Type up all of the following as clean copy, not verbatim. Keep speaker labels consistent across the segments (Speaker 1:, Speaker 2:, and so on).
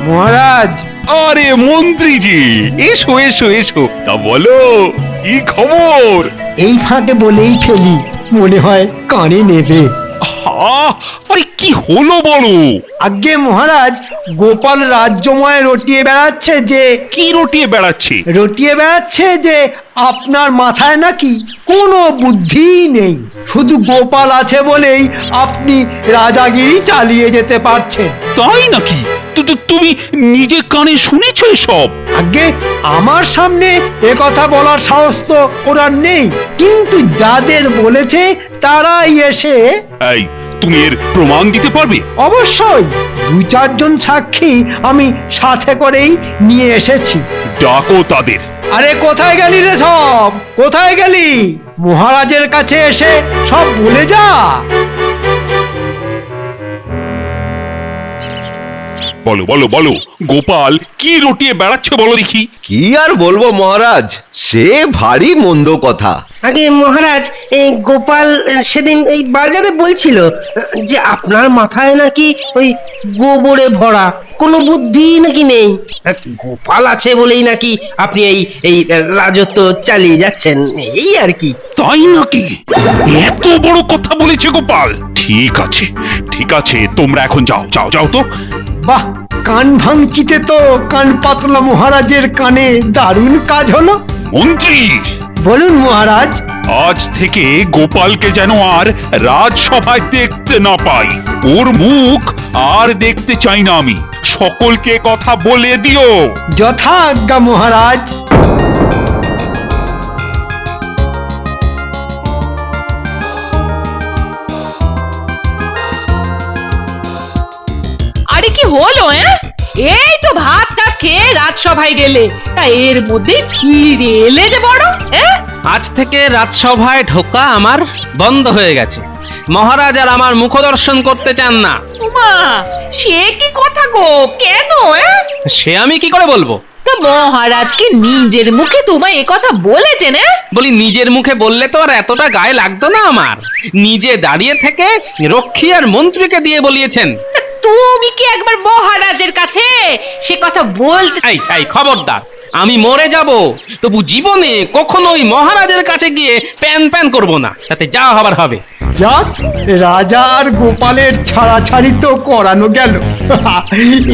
Speaker 1: মহারাজ।
Speaker 2: আরে মন্ত্রীজি, এসো এসো এসো, তা বলো কি খবর?
Speaker 1: এই ফাঁকে বলেই ফেলি, মনে হয় কানে নেবে।
Speaker 2: আরে কি হলো বলো?
Speaker 1: আজ্ঞে মহারাজ, গোপাল রাজ্যময় রটিয়ে বেড়াচ্ছে যে
Speaker 2: কি রটিয়ে বেড়াচ্ছে?
Speaker 1: আপনার মাথায় নাকি কোনো বুদ্ধিই নেই, শুধু গোপাল আছে বলেই আপনি রাজাগিরি চালিয়ে যেতে পারছেন।
Speaker 2: তাই নাকি? তুমি নিজে কানে শুনেছো এসব?
Speaker 1: আজ্ঞে আমার সামনে এ কথা বলার সাহস তো ওরা নেই, কিন্তু যাদের বলেছে তারাই এসে।
Speaker 2: এই, তুমি এর প্রমাণ দিতে পারবে?
Speaker 1: অবশ্যই, 2-4 জন সাক্ষী আমি সাথে করেই নিয়ে এসেছি।
Speaker 2: ডাকো তাদের।
Speaker 1: আরে কোথায় গেলি রে সব, কোথায় গেলি? মহারাজের কাছে এসে সব বলে যা।
Speaker 2: বলো বলো বলো, গোপাল কি রটিয়ে বেড়াচ্ছে বলো দেখি।
Speaker 3: কি আর বলবো মহারাজ, সে ভারী মন্দ কথা।
Speaker 4: আগে মহারাজ, এই গোপাল সেদিন এই বাজারে বলছিল যে আপনার মাথায় নাকি ওই গোবরে ভরা, কোনো বুদ্ধি নাকি নেই। গোপাল আছে বলেই নাকি আপনি এই এই রাজত্ব চালিয়ে যাচ্ছেন, এই আর কি।
Speaker 2: তাই নাকি? এত বড় কথা বলেছে গোপাল? ঠিক আছে ঠিক আছে, তোমরা এখন যাও যাও যাও তো।
Speaker 1: বাহ, কান ভাঙচিতে তো কান পাতলা মহারাজের কানে দারুণ কাজ হলো।
Speaker 2: মন্ত্রী,
Speaker 1: বলুন মহারাজ।
Speaker 2: আজ থেকে গোপালকে যেন আর রাজসভায় দেখতে না পাই। ওর মুখ আর দেখতে চাই না আমি। সকলকে কথা বলে দিও।
Speaker 1: যথা আজ্ঞা মহারাজ।
Speaker 5: আরে কি হলো? এই তো ভাতটা খেয়ে রাজসভায় গেলে, তা এর মধ্যে ফিরে এলে যে বড়।
Speaker 6: আজ থেকে রাজসভায় ঢোকা আমার বন্ধ হয়ে গেছে। মহারাজ আর আমার মুখ দর্শন করতে চান না।
Speaker 5: উমা, সে কি কথা গো? কেন?
Speaker 6: সে আমি কি করে বলবো?
Speaker 5: তা মহারাজকে নিজের মুখে তোমায় এ কথা বলেছেন?
Speaker 6: বলি, নিজের মুখে বললে তো আর এতটা গায়ে লাগতো না আমার। নিজে দাঁড়িয়ে থেকে রক্ষী আর মন্ত্রীকে দিয়ে বলিয়েছেন।
Speaker 5: তুমি কি একবার মহারাজের কাছে সে কথা বলতে?
Speaker 6: এই খবরদার, আমি মরে যাব তবু জীবনে কখনোই মহারাজের কাছে গিয়ে প্যান প্যান করব না, তাতে যা হবার হবে।
Speaker 1: যাক, রাজা আর গোপালের ছাড়াছাড়ি তো করানো গেল।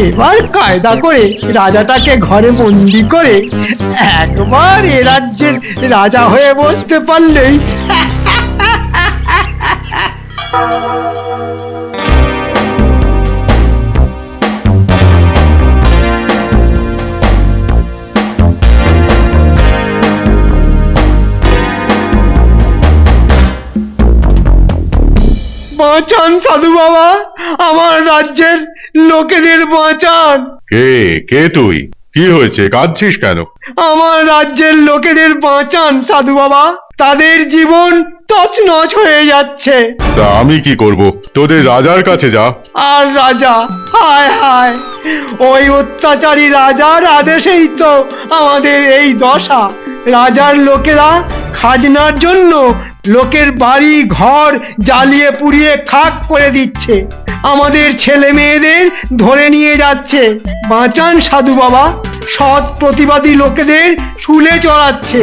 Speaker 1: এবার কায়দা করে রাজাটাকে ঘরে বন্দি করে একবার এ রাজ্যের রাজা হয়ে বসতে পারলেই। বাঁচান সাধু বাবা, আমার রাজ্যের লোকেদের বাঁচান।
Speaker 7: কে তুই? কি হয়েছে, কাঁদছিস কেন?
Speaker 1: আমার রাজ্যের লোকেদের বাঁচান সাধু বাবা, তাদের জীবন তছনছ হয়ে যাচ্ছে।
Speaker 7: তা আমি কি করব? তোদের রাজার কাছে যা।
Speaker 1: আর রাজা, হায় হায়, ওই অত্যাচারী রাজার আদেশেই তো আমাদের এই দশা। রাজার লোকেরা খাজনার জন্য লোকের বাড়ি ঘর জ্বালিয়ে পুড়িয়ে খাক করে দিচ্ছে, আমাদের ছেলে মেয়েদের ধরে নিয়ে যাচ্ছে। বাঁচান সাধু বাবা, সৎ প্রতিবাদী লোকেদের শুলে চড়াচ্ছে।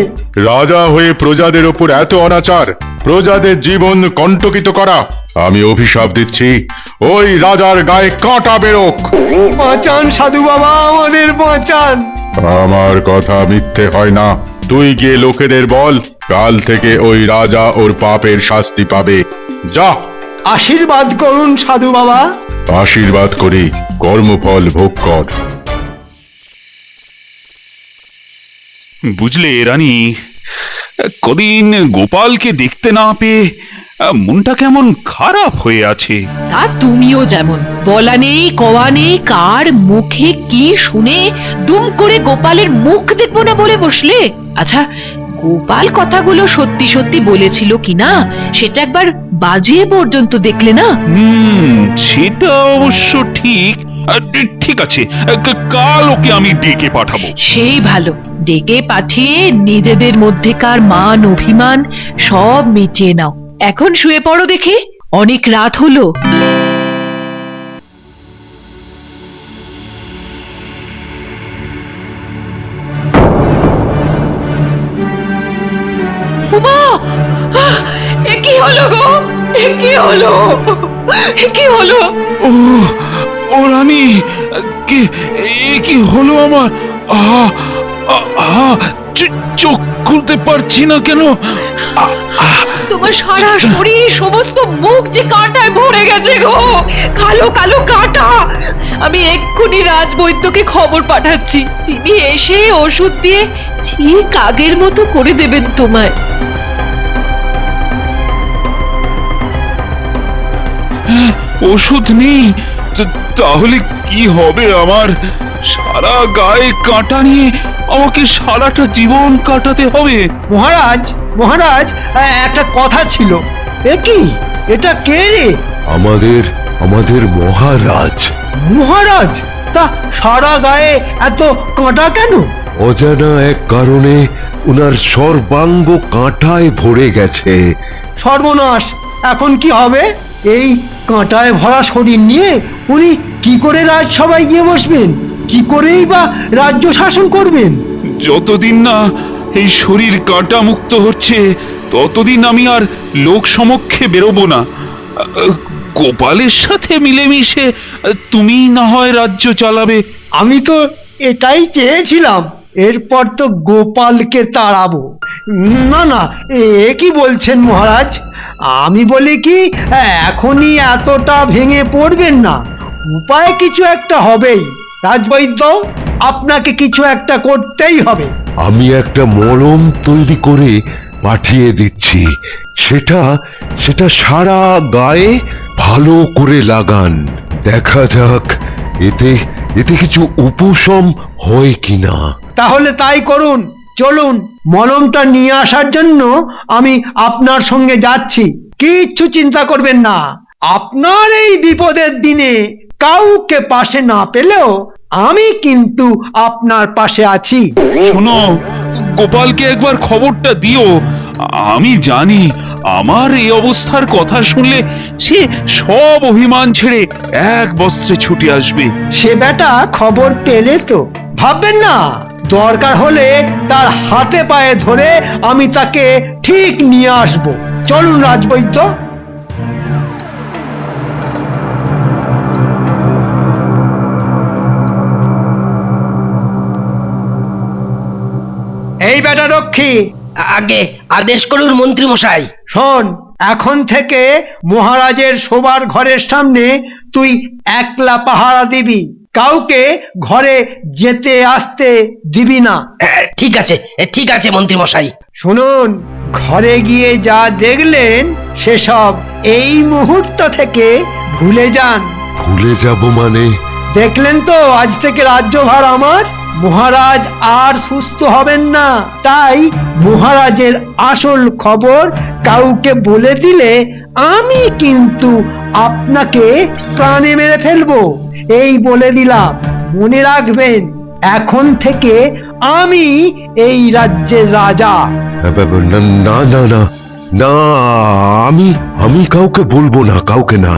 Speaker 7: রাজা হয়ে প্রজাদের ওপর এত অনাচার, প্রজাদের জীবন কণ্টকিত করা। আমি অভিশাপ দিচ্ছি, ওই রাজার গায়ে কাঁটা বেরোক।
Speaker 1: বাঁচান সাধু বাবা, আমাদের বাঁচান।
Speaker 7: আমার কথা মিথ্যে হয় না। তুই গিয়ে লোকেদের বল, কাল থেকে ওই রাজা ওর পাপের শাস্তি পাবে। যা।
Speaker 1: আশীর্বাদ করুন সাধু বাবা।
Speaker 7: আশীর্বাদ করি, কর্মফল ভোগ কর।
Speaker 2: বুঝলে রানী, কদিন গোপালকে দেখতে না পেয়ে মনটা কেমন খারাপ হয়ে আছে।
Speaker 5: তা তুমিও যেমন, বলা নেই কওয়া নেই, কার মুখে কি শুনে দুম করে গোপালের মুখ দেখবো না বলে বসলে। আচ্ছা, গোপাল কথাগুলো সত্যি সত্যি বলেছিল কিনা সেটা একবার বাজিয়ে পর্যন্ত দেখলে না?
Speaker 2: সেটা অবশ্য ঠিক। ঠিক আছে, কাল ওকে আমি ডেকে পাঠাবো।
Speaker 5: সেই ভালো, ডেকে পাঠিয়ে নিজেদের মধ্যেকার মান অভিমান সব মিটিয়ে নাও। এখন শুয়ে পড়ো দেখি, অনেক রাত হলো। হলো গো? এ কি হলো? এ কি হলো?
Speaker 2: ও ও রানী, কি কি হলো আমার? আহা আহা, চোখ খুলতে পারছি না কেন?
Speaker 5: তোমার সারা শরীর, সমস্ত মুখ যে কাঁটায় ভরে গেছে গো, কালো কালো কাঁটা। আমি এক্ষুনি রাজবৈদ্যকে খবর পাঠাচ্ছি, তিনি এসে ওষুধ দিয়ে ঠিক আগের মতো করে দেবেন তোমায়।
Speaker 2: ওষুধ নেই, তাহলে কি হবে আমার? সারা গায়ে কাঁটা নিয়ে আমাকে সারাটা জীবন কাটাতে হবে।
Speaker 1: মহারাজ, মহারাজ, একটা কথা ছিল। এ কি? এটা কে রে?
Speaker 3: আমাদের আমাদের মহারাজ।
Speaker 1: মহারাজ? তা সারা গায়ে এত কাঁটা কেন?
Speaker 3: অজানা এক কারণে উনার সর্বাঙ্গ কাঁটায় ভরে গেছে।
Speaker 1: সর্বনাশ! এখন কি হবে? এই কাঁটায় ভরা শরীর নিয়ে উনি কি করে রাজসভায় গিয়ে বসবেন? কি করেই বা রাজ্য শাসন করবেন?
Speaker 2: যতদিন না এই শরীর কাঁটা মুক্ত হচ্ছে ততদিন আমি আর লোক সমক্ষে বেরোবো না। গোপালের সাথে মিলেমিশে তুমি না হয় রাজ্য চালাবে।
Speaker 1: আমি তো এটাই চেয়েছিলাম। এরপর তো গোপালকে তাড়াবো। না না, এ কি বলছেন মহারাজ? আমি বলি কি, এখনই এতটা ভেঙে পড়বেন না। উপায় কিছু একটা হবেই। রাজবৈদ্য, আপনাকে কিছু একটা করতেই হবে।
Speaker 3: আমি একটা মলম তৈরি করে পাঠিয়ে দিচ্ছি। সেটা সেটা সারা গায়ে ভালো করে লাগান। দেখা যাক এতে এতে কিছু উপশম হয় কিনা।
Speaker 1: তাহলে তাই করুন। চলুন, মলমটা নিয়ে আসার জন্য আমি আপনার সঙ্গে যাচ্ছি। কিচ্ছু চিন্তা করবেন না। আপনার এই বিপদের দিনে কাউকে পাশে না পেলেও আমি কিন্তু আপনার পাশে আছি।
Speaker 2: শোনো, গোপালকে একবার খবরটা দিও। আমি জানি আমার এই অবস্থার কথা শুনলে সে সব অভিমান ছেড়ে এক বস্ত্রে ছুটে আসবে।
Speaker 1: সে বেটা খবর পেলে তো ভাববেন না। দরকার হলে তার হাতে পায়ে ধরে আমি তাকে ঠিক নিয়ে আসব। চলুন রাজবৈদ্য। এই বেটা রক্ষী,
Speaker 4: আগে আদেশ করুন মন্ত্রী মশাই।
Speaker 1: শোন, এখন থেকে মহারাজের শোবার ঘরের সামনে তুই একলা পাহারা দিবি। কাউকে ঘরে যেতে আসতে দিবি না।
Speaker 4: ঠিক আছে মন্ত্রী মশাই।
Speaker 1: শুনুন, ঘরে গিয়ে যা দেখলেন সেসব এই মুহূর্ত থেকে ভুলে যান।
Speaker 3: ভুলে যাব মানে?
Speaker 1: দেখলেন তো আজ থেকে রাজ্যভার আমার। মহারাজ আর সুস্থ হবেন না। তাই মহারাজের আসল খবর কাউকে বলে দিলে আমি কিন্তু আপনাকে প্রাণে মেরে ফেলবো। এই বলে দিলাম। মনে রাখবেন, এখন থেকে আমি এই রাজ্যের রাজা।
Speaker 3: না না না না না, আমি আমি কাউকে বলবো না, কাউকে না।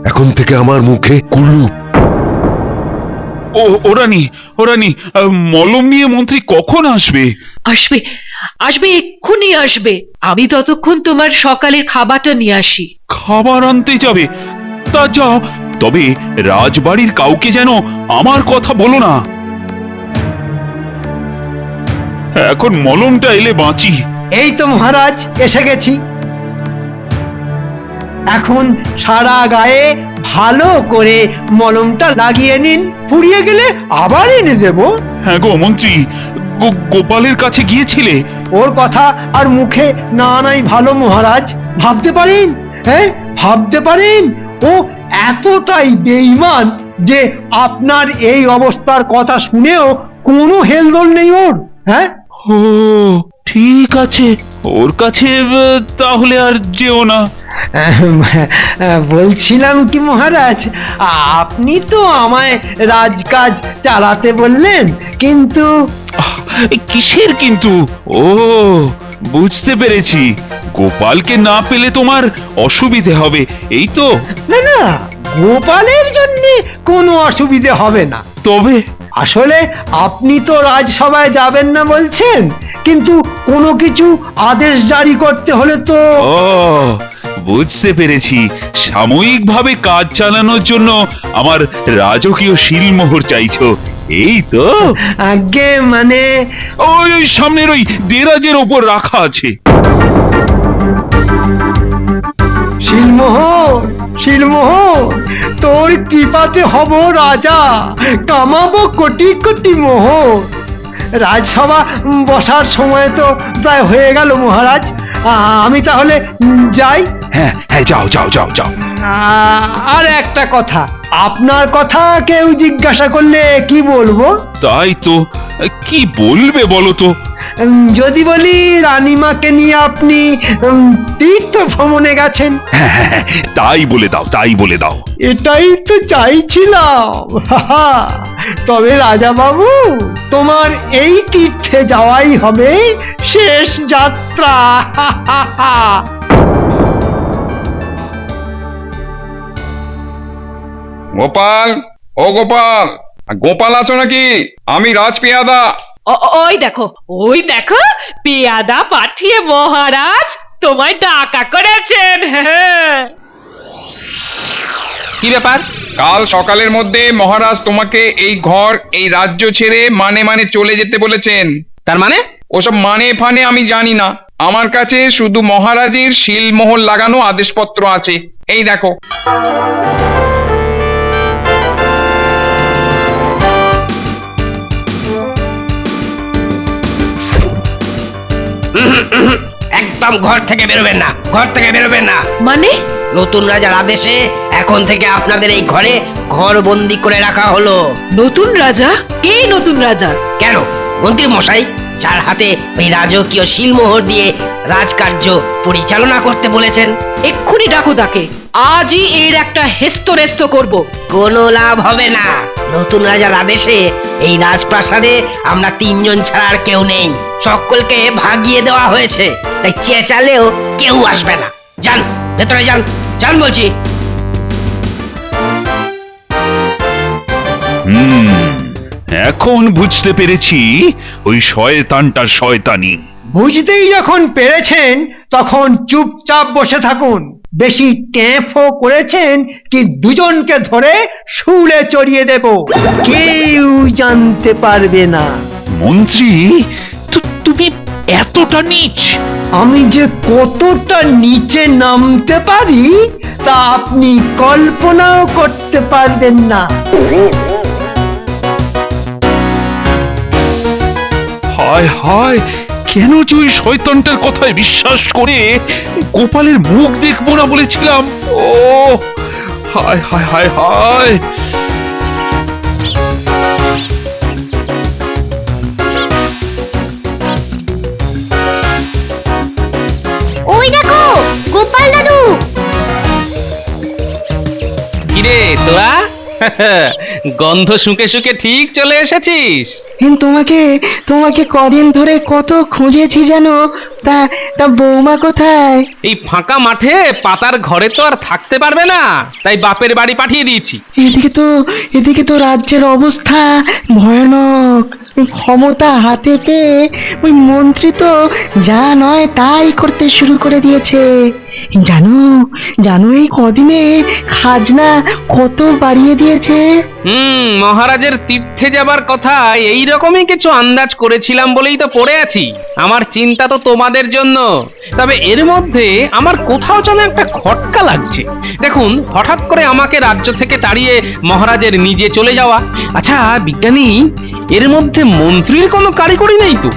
Speaker 3: এখন থেকে আমার মুখে কুলু।
Speaker 2: ওরানি, মলম নিয়ে মন্ত্রী কখন আসবে?
Speaker 5: আসবে, আসবে, এক্ষুনি আসবে। আমি ততক্ষণ তোমার সকালের খাবারটা নিয়ে আসি।
Speaker 2: খাবার আনতে যাবে? তা যাও, তবে রাজবাড়ির কাউকে যেন আমার কথা বলো না। এখন মলমটা এলে বাঁচি।
Speaker 1: এই তো মহারাজ, এসে গেছি। এখন সারা গায়ে ভালো করে মলমটা লাগিয়ে নিন। ফুরিয়ে গেলে আবার এনে দেব।
Speaker 2: হ্যাঁ গো মন্ত্রী, গোপালের কাছে গিয়েছিলে?
Speaker 1: ওর কথা আর মুখে না নাই ভালো মহারাজ। ভাবতে পারেন, হ্যাঁ ভাবতে পারেন, ও এতটাই বেঈমান যে আপনার এই অবস্থার কথা শুনেও কোনো হেলদোল নেই ওর। হ্যাঁ,
Speaker 2: ও ঠিক আছে, ওর কাছে তাহলে আর যেও না।
Speaker 1: বলছিলাম কি মহারাজ, আপনি তো আমায় রাজকাজ চালাতে বললেন, কিন্তু
Speaker 2: কিসের কিন্তু? ও বুঝতে পেরেছি, গোপালকে না পেলে তোমার অসুবিধে হবে, এই তো।
Speaker 1: না না, গোপালের জন্য কোনো অসুবিধে হবে না।
Speaker 2: তবে
Speaker 1: আসলে আপনি তো রাজসভায় যাবেন না বলছেন, কিন্তু কোনো কিছু আদেশ জারি করতে হলে তো
Speaker 2: ও বুঝতে পেরেছি, সাময়িকভাবে কাজ চালানোর জন্য আমার রাজকীয় শিলমোহর চাইছো, এই তো?
Speaker 1: আগে মানে
Speaker 2: ওই সামনের ওই দেরাজের ওপর রাখা আছে।
Speaker 1: শিলমোহর, শিলমোহর, তোর কৃপাতে হব রাজা, কামাবো কোটি কোটি মোহর। রাজসভা বসার সময় তো প্রায় হয়ে গেল মহারাজ, আমি তাহলে যাই।
Speaker 2: হ্যাঁ হ্যাঁ, যাও যাও যাও যাও।
Speaker 1: আর একটা কথা, আপনার কথা কেউ জিজ্ঞাসা করলে কি বলবো?
Speaker 2: তাই তো, কি বলবে বলো তো?
Speaker 1: যদি বলি রানীমাকে নিয়ে আপনি তীর্থ ভ্রমণে গেছেন।
Speaker 2: হ্যাঁ হ্যাঁ হ্যাঁ, তাই বলে দাও, তাই বলে দাও।
Speaker 1: এটাই তো চাইছিলাম। তবে রাজা বাবু, তোমার এই তীর্থে যাওয়াই হবে শেষ যাত্রা।
Speaker 8: গোপাল, ও গোপাল, গোপাল আছো নাকি? আমি রাজপেয়াদা।
Speaker 5: ওই দেখো, ওই দেখো, পেয়াদা পাঠিয়ে মহারাজ তোমায় ডাকা করেছেন।
Speaker 6: কি ব্যাপার?
Speaker 8: কাল সকালের মধ্যে মহারাজ তোমাকে এই ঘর, এই রাজ্য ছেড়ে মানে চলে যেতে বলেছেন।
Speaker 6: তার মানে?
Speaker 8: ওসব মানে ফানে আমি জানি না, আমার কাছে শুধু মহারাজের শিলমোহর লাগানো আদেশপত্র আছে, এই দেখো।
Speaker 4: একদম ঘর থেকে বেরোবেন না, ঘর থেকে বেরোবেন না।
Speaker 5: মানে?
Speaker 4: নতুন রাজার আদেশে এখন থেকে আপনাদের এই ঘরে ঘর বন্দি করে রাখা হলো।
Speaker 5: নতুন রাজা? কে নতুন রাজা?
Speaker 4: কেন, মন্ত্রী মশাই, যার হাতে ওই রাজকীয় শিলমোহর দিয়ে রাজকার্য পরিচালনা করতে বলেছেন।
Speaker 5: এক্ষুনি ডাকো তাকে, আজই এর একটা হেস্তনেস্ত করব।
Speaker 4: কোনো লাভ হবে না। নতুন রাজার আদেশে এই রাজপ্রাসাদে আমরা তিনজন ছাড়া আর কেউ নেই, সকলকে ভাগিয়ে দেওয়া হয়েছে, তাই চেঁচালেও কেউ আসবে না। যান, ভেতরে যান, যান বলছি।
Speaker 2: এখন বুঝতে পেরেছি ওই শয়তানটার শয়তানি।
Speaker 1: বুঝতেই যখন পেরেছেন তখন চুপচাপ বসে থাকুন। বেশি ট্যাঁফও করেছেন কি দুজনকে ধরে শুলে চড়িয়ে দেব, কেউ জানতে পারবে না।
Speaker 2: মন্ত্রী, তুমি এতটা নীচ?
Speaker 1: আমি যে কতটা নিচে নামতে পারি তা আপনি কল্পনাও করতে পারবেন না।
Speaker 2: হায় হায়, কেন যে ওই শয়তানটার কথায় বিশ্বাস করে গোপালের মুখ দেখবো না বলেছিলাম। ও হায় হায় হায় হায়।
Speaker 9: ওই দেখো, গোপাল দাদু।
Speaker 6: কিরে তোরা, গন্ধ শুকে শুকে ঠিক চলে এসেছিস।
Speaker 10: তোমাকে তোমাকে কদিন ধরে কত খুঁজেছি জানো, তা তা বৌমা কোথায়?
Speaker 6: এই ফাঁকা মাঠে পাতার ঘরে তো আর থাকতে পারবে না, তাই বাপের বাড়ি পাঠিয়ে দিয়েছি।
Speaker 10: এদিকে তো রাজ্যের অবস্থা ভয়ানক। ক্ষমতা হাতে পেয়ে ওই মন্ত্রী তো যা নয় তাই করতে শুরু করে দিয়েছে। জানো জানো এই কদিনে খাজনা কত বাড়িয়ে দিয়েছে।
Speaker 6: মহারাজের তীর্থে যাবার কথা এই রকমই কিছু আন্দাজ করেছিলাম বলেই তো পড়ে আছি। আমার চিন্তা তো তোমাদের জন্য, তবে এর মধ্যে আমার কোথাও যেন একটা খটকা লাগছে। দেখুন, হঠাৎ করে আমাকে রাজ্য থেকে তাড়িয়ে মহারাজের নিজে চলে যাওয়া। আচ্ছা বিজ্ঞানী, এর মধ্যে মন্ত্রীর কোনো কারিগরি নেই তো?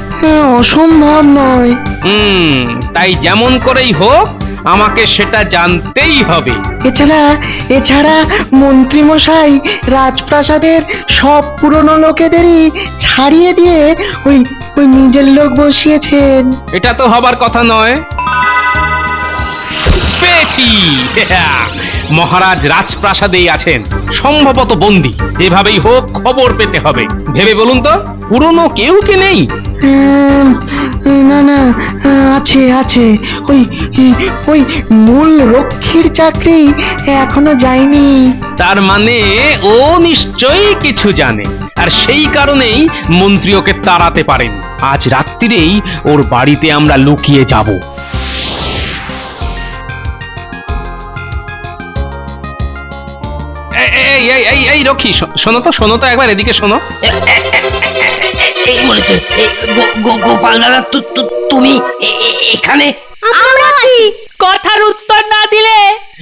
Speaker 10: অসম্ভব নয়।
Speaker 6: তাই যেমন করেই হোক আমাকে সেটা জানতেই হবে।
Speaker 10: এছাড়া মন্ত্রী মশাই রাজপ্রাসাদের সব পুরনো লোকেদেরই ছাড়িয়ে দিয়ে ওই ওই নিজের লোক বসিয়েছেন।
Speaker 6: এটা তো হবার কথা নয়। পেয়েছি, মহারাজ রাজপ্রাসাদেই আছেন, সম্ভবত বন্দী। যেভাবেই হোক খবর পেতে হবে। ভেবে বলুন তো, পুরনো কেউ কি নেই?
Speaker 10: না না, আছে। ওই মূল রক্ষীর চাকরি এখনো যায়নি।
Speaker 6: তার মানে ও নিশ্চয়ই কিছু জানে। আর সেই কারণেই মন্ত্রী ওকে তাড়াতে পারেন। আজ রাত্রিরেই ওর বাড়িতে আমরা লুকিয়ে যাব। এই রক্ষী, শোনো তো একবার, এদিকে শোনো।
Speaker 4: এই বলেছে গোপাল দাদা, তুমি এখানে?
Speaker 9: আমরা আছি।
Speaker 5: কথার উত্তর না দিলে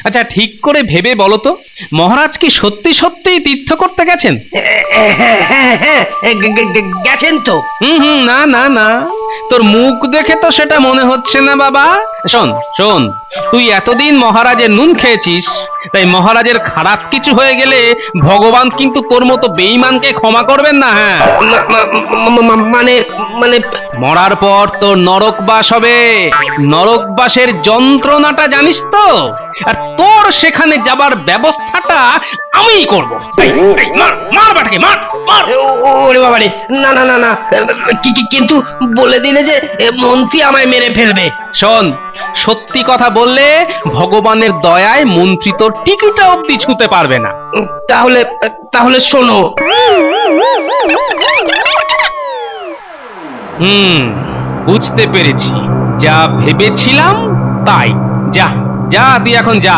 Speaker 6: আচ্ছা, ঠিক করে ভেবে বলো তো, মহারাজ কি সত্যি সত্যিই তীর্থ করতে গেছেন?
Speaker 4: হ্যাঁ, গেছেন তো।
Speaker 6: না না না, তোর মুখ দেখে তো সেটা মনে হচ্ছে না বাবা। শোন শোন, তুই এতদিন মহারাজের নুন খেয়েছিস, তাই মহারাজের খারাপ কিছু হয়ে গেলে ভগবান কিন্তু তোর মতো বেঈমানকে ক্ষমা করবেন না। হ্যাঁ,
Speaker 4: মানে মানে
Speaker 6: মরার পর তোর নরকবাস হবে। নরকবাসের যন্ত্রণাটা জানিস তো? আর তোর সেখানে যাবার ব্যবস্থাটা আমিই করব। মার বাটাকে, মার মার।
Speaker 4: ওরে বাবা রে, না না না না, কিন্তু বলে দিলে যে মন্ত্রী আমায় মেরে ফেলবে।
Speaker 6: শোন, সত্যি কথা বললে ভগবানের দয়ায় মন্ত্রী তোর টিকিটা অব্দি ছুঁতে পারবে না।
Speaker 4: তাহলে শোনো।
Speaker 6: বুঝতে পেরেছি, যা ভেবেছিলাম তাই। যা যা, তুই এখন যা।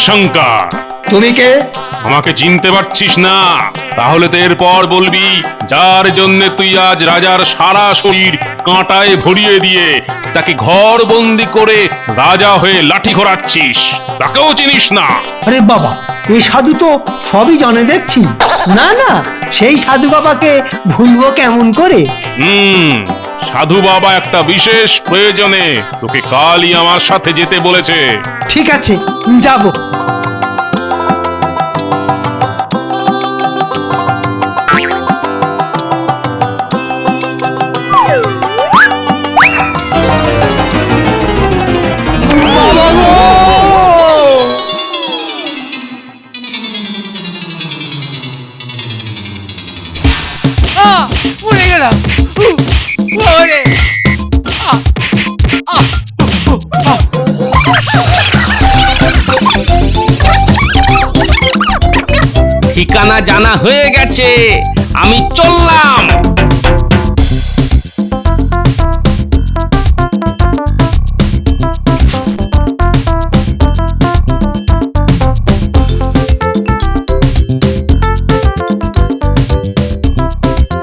Speaker 2: শঙ্কর,
Speaker 1: তুমি কে?
Speaker 2: আমাকে চিনতে পারছিস না? তাহলে তো এরপর বলবি, যার জন্য তুই আজ রাজার সারা শরীর কাঁটায় ভরিয়ে দিয়ে তাকে ঘর বন্দি করে রাজা হয়ে লাঠি ঘোরাচ্ছিস, তাকেও চিনিস না?
Speaker 1: আরে বাবা, এই সাধু তো সবই জানে দেখছি। না না, সেই সাধু বাবাকে ভুলবো কেমন করে?
Speaker 2: সাধু বাবা একটা বিশেষ প্রয়োজনে তোকে কালই আমার সাথে যেতে বলেছে।
Speaker 1: ঠিক আছে, যাব।
Speaker 6: ঠিকানা জানা হয়ে গেছে, আমি চললাম।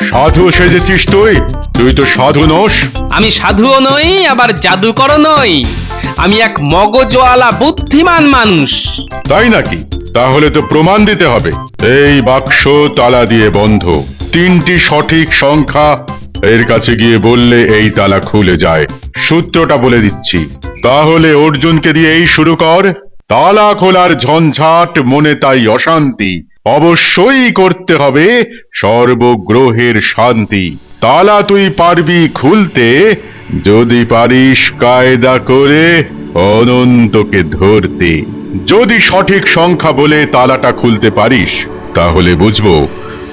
Speaker 7: সাধু সেজেছিস তুই? তুই তো সাধু নোস।
Speaker 6: আমি সাধুও নই, আবার জাদুকরও নই। আমি এক মগজওয়ালা বুদ্ধিমান মানুষ।
Speaker 7: তাই নাকি? তাহলে তো প্রমাণ দিতে হবে। এই বাক্স তালা দিয়ে বন্ধ, 3টি সঠিক সংখ্যা এর কাছে গিয়ে বললে এই তালা খুলে যায়। সূত্রটা বলে দিচ্ছি, তাহলে অর্জুনকে দিয়েই শুরু কর। তালা খোলার ঝঞ্ঝাট, মনে তাই অশান্তি, অবশ্যই করতে হবে সর্বগ্রহের শান্তি। তালা তুই পারবি খুলতে, যদি পারিস কায়দা করে অনন্তকে ধরতে। যদি সঠিক সংখ্যা বলে তালাটা খুলতে পারিস, তাহলে বুঝবো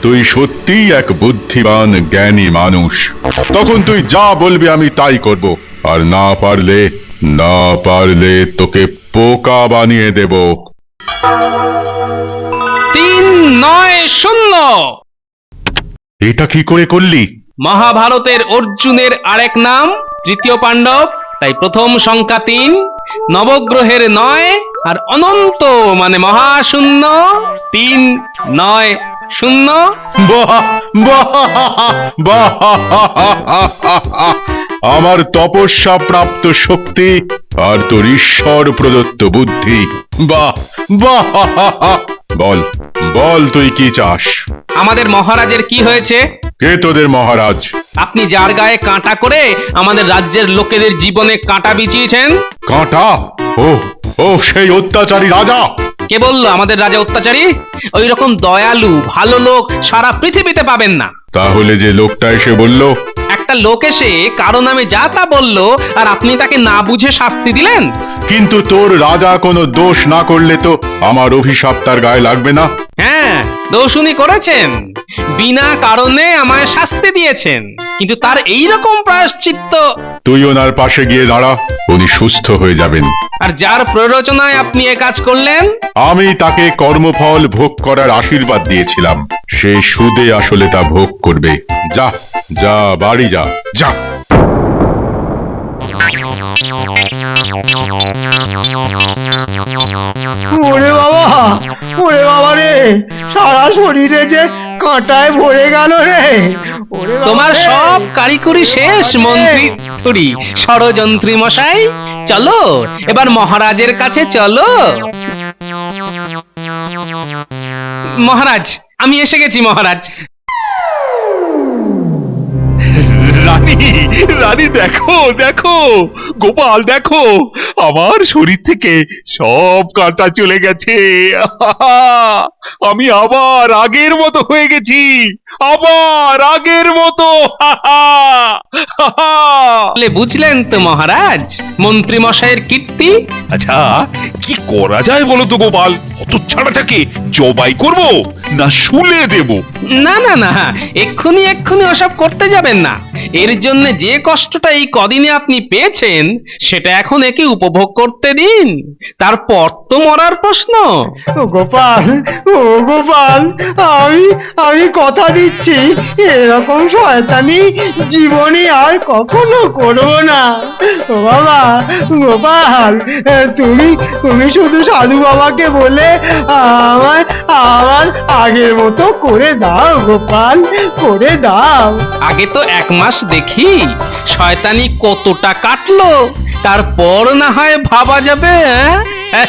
Speaker 7: তুই সত্যিই এক বুদ্ধিমান জ্ঞানী মানুষ। তখন তুই যা বলবি আমি তাই করব, আর না পারলে তোকে পোকা বানিয়ে দেব।
Speaker 6: 390।
Speaker 7: এটা কি করে করলি?
Speaker 6: মহাভারতের অর্জুনের আরেক নাম তৃতীয় পাণ্ডব, তাই প্রথম সংখ্যা 3, নবগ্রহের 9, আর অনন্ত মানে মহাশূন্য 390।
Speaker 7: আমার তপস্যা প্রাপ্ত শক্তি আর তোর ঈশ্বর প্রদত্ত বুদ্ধি। বাহ বাহ! বল বল, তুই কি চাস?
Speaker 6: আমাদের মহারাজের কি হয়েছে?
Speaker 7: কে তোদের মহারাজ?
Speaker 6: আপনি যার গায়ে কাঁটা করে আমাদের রাজ্যের লোকেদের জীবনে কাঁটা বিছিয়েছেন।
Speaker 7: কাঁটা? ও সেই অত্যাচারী রাজা।
Speaker 6: কে বললো আমাদের রাজা অত্যাচারী? ওই রকম দয়ালু ভালো লোক সারা পৃথিবীতে পাবেন না।
Speaker 7: তাহলে যে লোকটা এসে বলল?
Speaker 6: একটা লোক এসে কারো নামে যা তা বললো, আর আপনি তাকে না বুঝে শাস্তি দিলেন।
Speaker 7: কিন্তু তোর রাজা কোনো দোষ না করলে তো আমার অভিশাপ তার গায়ে লাগবে না।
Speaker 6: হ্যাঁ, দোষ উনি করেছেন। বিনা কারণে আমায় শাস্তি দিয়েছেন, কিন্তু তার এই রকম প্রায়শ্চিত্ত।
Speaker 7: তুই ওনার পাশে গিয়ে দাঁড়া, উনি সুস্থ হয়ে যাবেন।
Speaker 6: আর যার প্ররোচনায় আপনি এ কাজ করলেন,
Speaker 7: আমি তাকে কর্মফল ভোগ করার আশীর্বাদ দিয়েছিলাম, সে সুদে আসলে তা ভোগ করবে। যা যা, বাড়ি যা, যা।
Speaker 1: ওরে বাবা, ওরে বাবা রে, সারা শরীরে যে কাঁটায় ভরে গেল রে। ওরে বাবা
Speaker 6: তোমার
Speaker 1: রে।
Speaker 6: সব কারিকুরি শেষ মন্ত্রী ষড়যন্ত্রী মশাই। চলো এবার মহারাজের কাছে চলো। মহারাজ, আমি এসে গেছি মহারাজ।
Speaker 2: রানী, রানী দেখো দেখো, গোপাল দেখো, আমার শরীর থেকে সব কাঁটা চলে গেছে। আমি আবার আগের মতো হয়ে গেছি, আবার আগের মতো।
Speaker 6: বলে বুঝলেন তো মহারাজ মন্ত্রী মশাইয়ের কীর্তি।
Speaker 2: আচ্ছা, কি করা যায় বলো তো গোপাল? হতচ্ছাড়াটাকে জবাই করব না শুলে দেব?
Speaker 6: না না না, এক্ষুনি এক্ষুনি ওসব করতে যাবেন না। এর জন্য যে কষ্টটা এই কদিনে আপনি পেয়েছেন সেটা এখন একে উপভোগ করতে দিন, তারপর তো মরার প্রশ্ন।
Speaker 1: ও গোপাল, ও গোপাল, আমি আমি কথা দিচ্ছি এরকম শয়তানি জীবনে আর কখনো করব না। ও বাবা, গোপাল, তুমি তুমি শুধু সাধু বাবাকে বলে আমার আমার আগের মতো করে দাও গোপাল, করে দাও।
Speaker 6: আগে তো 1 মাস দেখি শয়তানি কতটা কাটলো, তারপর না হয় ভাবা যাবে। হ্যাঁ?